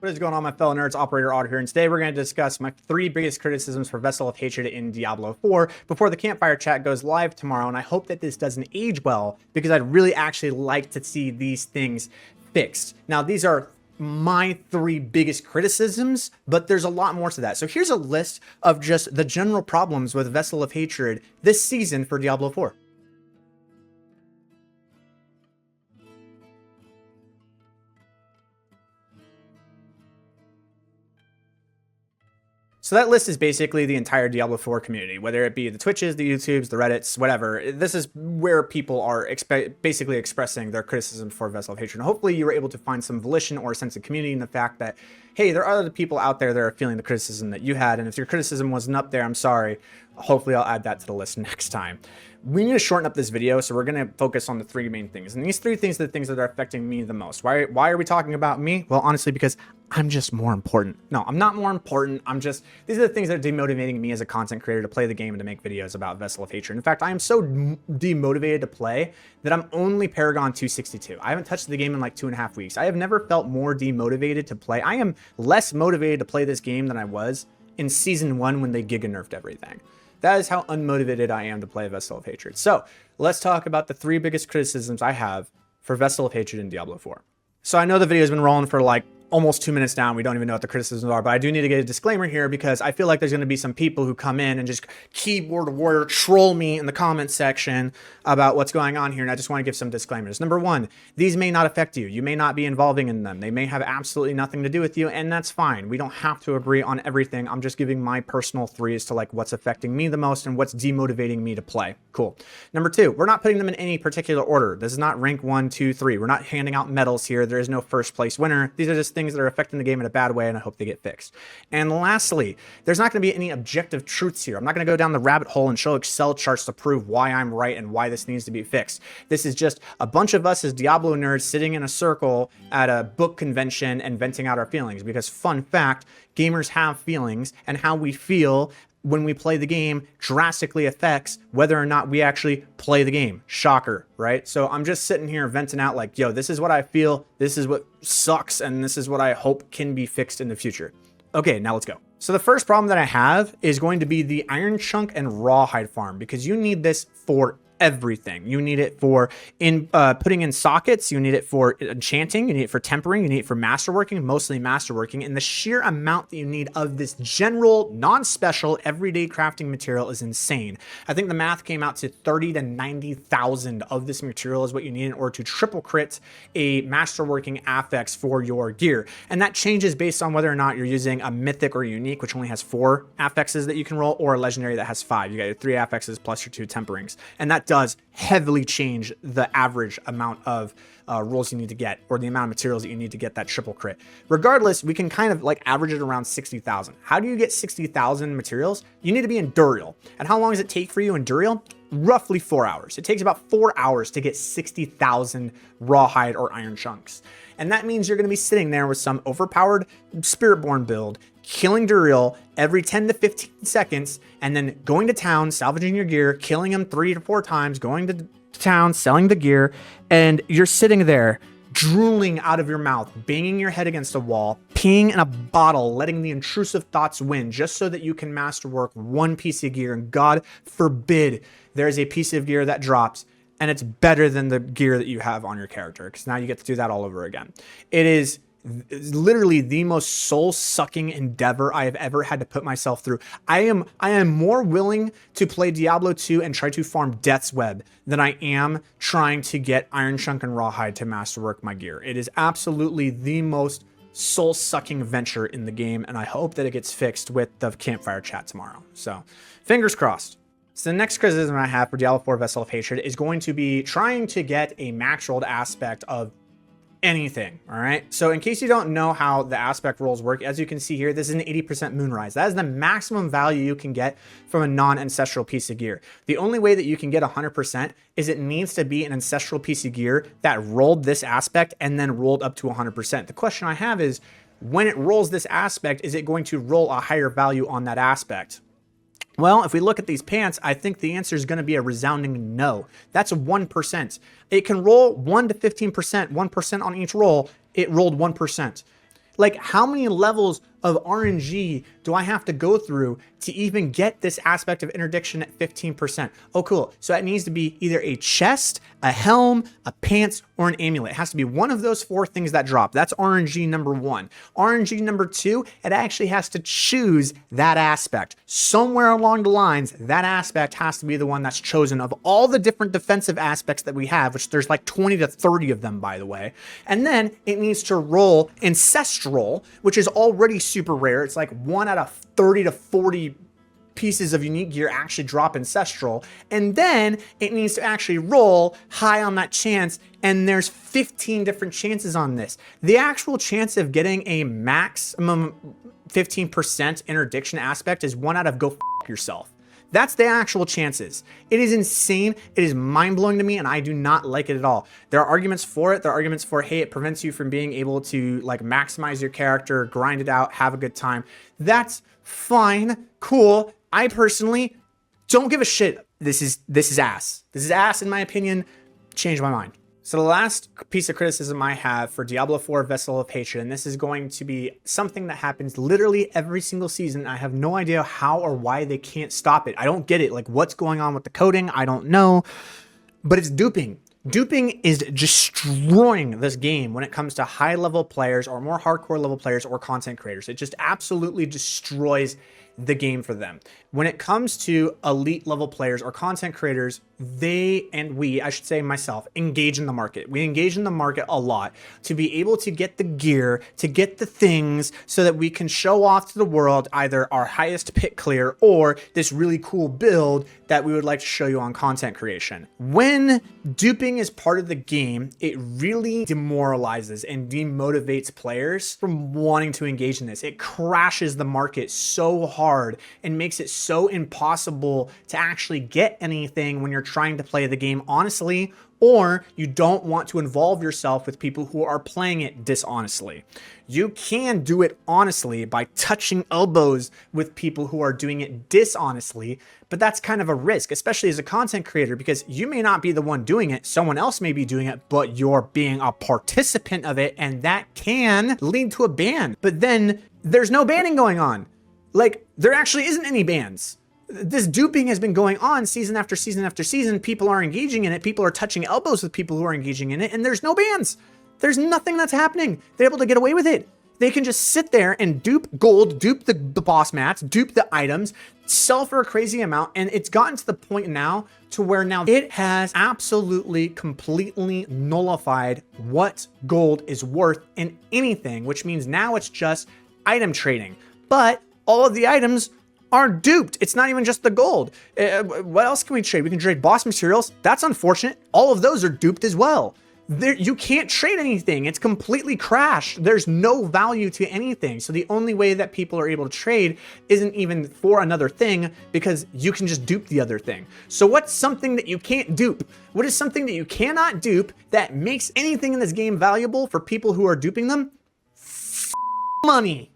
What is going on, my fellow nerds? OperatorOtter here, and today we're going to discuss my 3 biggest criticisms for Vessel of Hatred in Diablo 4 before the campfire chat goes live tomorrow, and I hope that this doesn't age well, because I'd really actually like to see these things fixed. Now, these are my 3 biggest criticisms, but there's a lot more to that. So here's a list of just the general problems with Vessel of Hatred this season for Diablo 4. So that list is basically the entire Diablo 4 community, whether it be the Twitches, the YouTubes, the Reddits, whatever. This is where people are basically expressing their criticism for Vessel of Hatred. And hopefully you were able to find some volition or a sense of community in the fact that, hey, there are other people out there that are feeling the criticism that you had. And if your criticism wasn't up there, I'm sorry. Hopefully I'll add that to the list next time. We need to shorten up this video, so we're going to focus on the 3 main things. And these 3 things are the things that are affecting me the most. Why are we talking about me? Well, honestly, because I'm just more important. No, I'm not more important. These are the things that are demotivating me as a content creator to play the game and to make videos about Vessel of Hatred. In fact, I am so demotivated to play that I'm only Paragon 262. I haven't touched the game in like 2.5 weeks. I have never felt more demotivated to play. I am less motivated to play this game than I was in Season 1 when they giga nerfed everything. That is how unmotivated I am to play Vessel of Hatred. So let's talk about the 3 biggest criticisms I have for Vessel of Hatred in Diablo 4. So I know the video's been rolling for like almost 2 minutes now. We don't even know what the criticisms are, but I do need to get a disclaimer here because I feel like there's going to be some people who come in and just keyboard warrior troll me in the comment section about what's going on here. And I just want to give some disclaimers. Number 1, these may not affect you. You may not be involving in them. They may have absolutely nothing to do with you, and that's fine. We don't have to agree on everything. I'm just giving my personal 3 as to like what's affecting me the most and what's demotivating me to play. Cool. Number 2, we're not putting them in any particular order. This is not rank 1, 2, 3. We're not handing out medals here. There is no first place winner. These are just things that are affecting the game in a bad way, and I hope they get fixed. And lastly, there's not going to be any objective truths here. I'm not going to go down the rabbit hole and show Excel charts to prove why I'm right and why this needs to be fixed. This is just a bunch of us as Diablo nerds sitting in a circle at a book convention and venting out our feelings, because fun fact, gamers have feelings, and how we feel when we play the game drastically affects whether or not we actually play the game. Shocker, right? So I'm just sitting here venting out like, yo, this is what I feel, this is what sucks, and this is what I hope can be fixed in the future. Okay, now let's go. So the first problem that I have is going to be the Iron Chunk and Rawhide farm, because you need this for everything. You need it for putting in sockets, you need it for enchanting, you need it for tempering, you need it for masterworking, mostly masterworking, and the sheer amount that you need of this general, non-special, everyday crafting material is insane. I think the math came out to 30 to 90,000 of this material is what you need in order to triple crit a masterworking affix for your gear, and that changes based on whether or not you're using a mythic or unique, which only has 4 affixes that you can roll, or a legendary that has 5. You got your 3 affixes plus your 2 temperings, and that does heavily change the average amount of rolls you need to get, or the amount of materials that you need to get that triple crit. Regardless, we can kind of like average it around 60,000. How do you get 60,000 materials? You need to be in Duriel. And how long does it take for you in Duriel? Roughly 4 hours. It takes about 4 hours to get 60,000 Rawhide or Iron Chunks. And that means you're going to be sitting there with some overpowered Spiritborn build, killing Duriel every 10 to 15 seconds, and then going to town, salvaging your gear, killing him 3 to 4 times, going to town, selling the gear, and you're sitting there drooling out of your mouth, banging your head against a wall, peeing in a bottle, letting the intrusive thoughts win just so that you can masterwork 1 piece of gear. And God forbid there's a piece of gear that drops and it's better than the gear that you have on your character, because now you get to do that all over again. It is literally the most soul-sucking endeavor I have ever had to put myself through. I am more willing to play Diablo 2 and try to farm Death's Web than I am trying to get Iron Chunk and Rawhide to masterwork my gear. It is absolutely the most soul-sucking venture in the game, and I hope that it gets fixed with the campfire chat tomorrow. So, fingers crossed. So the next criticism I have for Diablo 4 Vessel of Hatred is going to be trying to get a max rolled aspect of anything. All right, so in case you don't know how the aspect rolls work, as you can see here, this is an 80% moonrise. That is the maximum value you can get from a non-ancestral piece of gear. The only way that you can get 100% is it needs to be an ancestral piece of gear that rolled this aspect and then rolled up to 100%. The question I have is, when it rolls this aspect, is it going to roll a higher value on that aspect? Well, if we look at these pants, I think the answer is going to be a resounding no. That's 1%. It can roll 1 to 15%, 1% on each roll. It rolled 1%. Like, how many levels of RNG do I have to go through to even get this aspect of interdiction at 15%? Oh, cool. So it needs to be either a chest, a helm, a pants, or an amulet. It has to be one of those 4 things that drop. That's RNG number 1. RNG number 2, it actually has to choose that aspect. Somewhere along the lines, that aspect has to be the one that's chosen of all the different defensive aspects that we have, which there's like 20 to 30 of them, by the way. And then it needs to roll Ancestral, which is already super rare. It's like 1 out of 30 to 40 pieces of unique gear actually drop Ancestral. And then it needs to actually roll high on that chance. And there's 15 different chances on this. The actual chance of getting a maximum 15% interdiction aspect is 1 out of go f yourself. That's the actual chances. It is insane. It is mind-blowing to me, and I do not like it at all. There are arguments for it. There are arguments for, hey, it prevents you from being able to like maximize your character, grind it out, have a good time. That's fine, cool. I personally don't give a shit. This is ass. This is ass, in my opinion. Change my mind. So the last piece of criticism I have for Diablo 4 Vessel of Hatred, and this is going to be something that happens literally every single season. I have no idea how or why they can't stop it. I don't get it. Like, what's going on with the coding? I don't know. But it's duping. Duping is destroying this game when it comes to high-level players or more hardcore level players or content creators. It just absolutely destroys the game for them. When it comes to elite level players or content creators, they and we, I should say myself, engage in the market. We engage in the market a lot to be able to get the gear, to get the things so that we can show off to the world either our highest pit clear or this really cool build that we would like to show you on content creation. When duping is part of the game, it really demoralizes and demotivates players from wanting to engage in this. It crashes the market so hard and makes it so impossible to actually get anything when you're trying to play the game honestly, or you don't want to involve yourself with people who are playing it dishonestly. You can do it honestly by touching elbows with people who are doing it dishonestly, but that's kind of a risk, especially as a content creator, because you may not be the one doing it, someone else may be doing it, but you're being a participant of it, and that can lead to a ban. But then there's no banning going on. Like, there actually isn't any bans. This duping has been going on season after season after season. People are engaging in it. People are touching elbows with people who are engaging in it, and there's no bans. There's nothing that's happening. They're able to get away with it. They can just sit there and dupe gold, dupe the boss mats, dupe the items, sell for a crazy amount, and it's gotten to the point now to where now it has absolutely completely nullified what gold is worth in anything, which means now it's just item trading. But all of the items are duped. It's not even just the gold. What else can we trade? We can trade boss materials. That's unfortunate. All of those are duped as well. You can't trade anything. It's completely crashed. There's no value to anything. So the only way that people are able to trade isn't even for another thing, because you can just dupe the other thing. So what's something that you can't dupe? What is something that you cannot dupe that makes anything in this game valuable for people who are duping them? Money.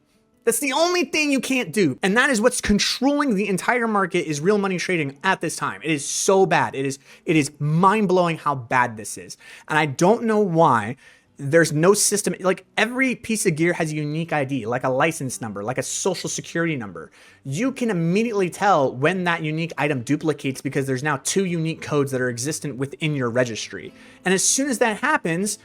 That's the only thing you can't do. And that is what's controlling the entire market, is real money trading at this time. It is so bad. It is mind-blowing how bad this is. And I don't know why there's no system. Like, every piece of gear has a unique ID, like a license number, like a social security number. You can immediately tell when that unique item duplicates because there's now 2 unique codes that are existent within your registry. And as soon as that happens,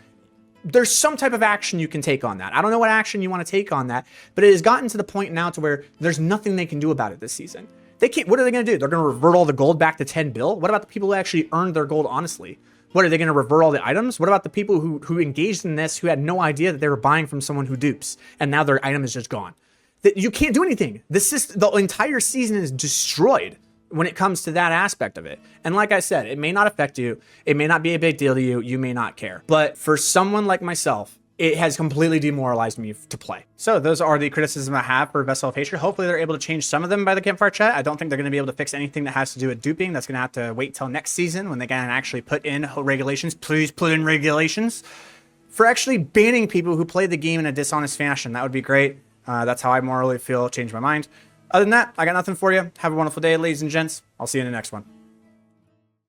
there's some type of action you can take on that. I don't know what action you want to take on that, but it has gotten to the point now to where there's nothing they can do about it this season. They can't. What are they going to do? They're going to revert all the gold back to 10 bill? What about the people who actually earned their gold honestly? What, are they going to revert all the items? What about the people who engaged in this, who had no idea that they were buying from someone who dupes, and now their item is just gone? That you can't do anything. The entire season is destroyed when it comes to that aspect of it. And like I said, it may not affect you. It may not be a big deal to you. You may not care. But for someone like myself, it has completely demoralized me to play. So those are the criticisms I have for Vessel of Hatred. Hopefully they're able to change some of them by the campfire chat. I don't think they're going to be able to fix anything that has to do with duping. That's going to have to wait till next season when they can actually put in regulations. Please put in regulations for actually banning people who play the game in a dishonest fashion. That would be great. That's how I morally feel. Change my mind. Other than that, I got nothing for you. Have a wonderful day, ladies and gents. I'll see you in the next one.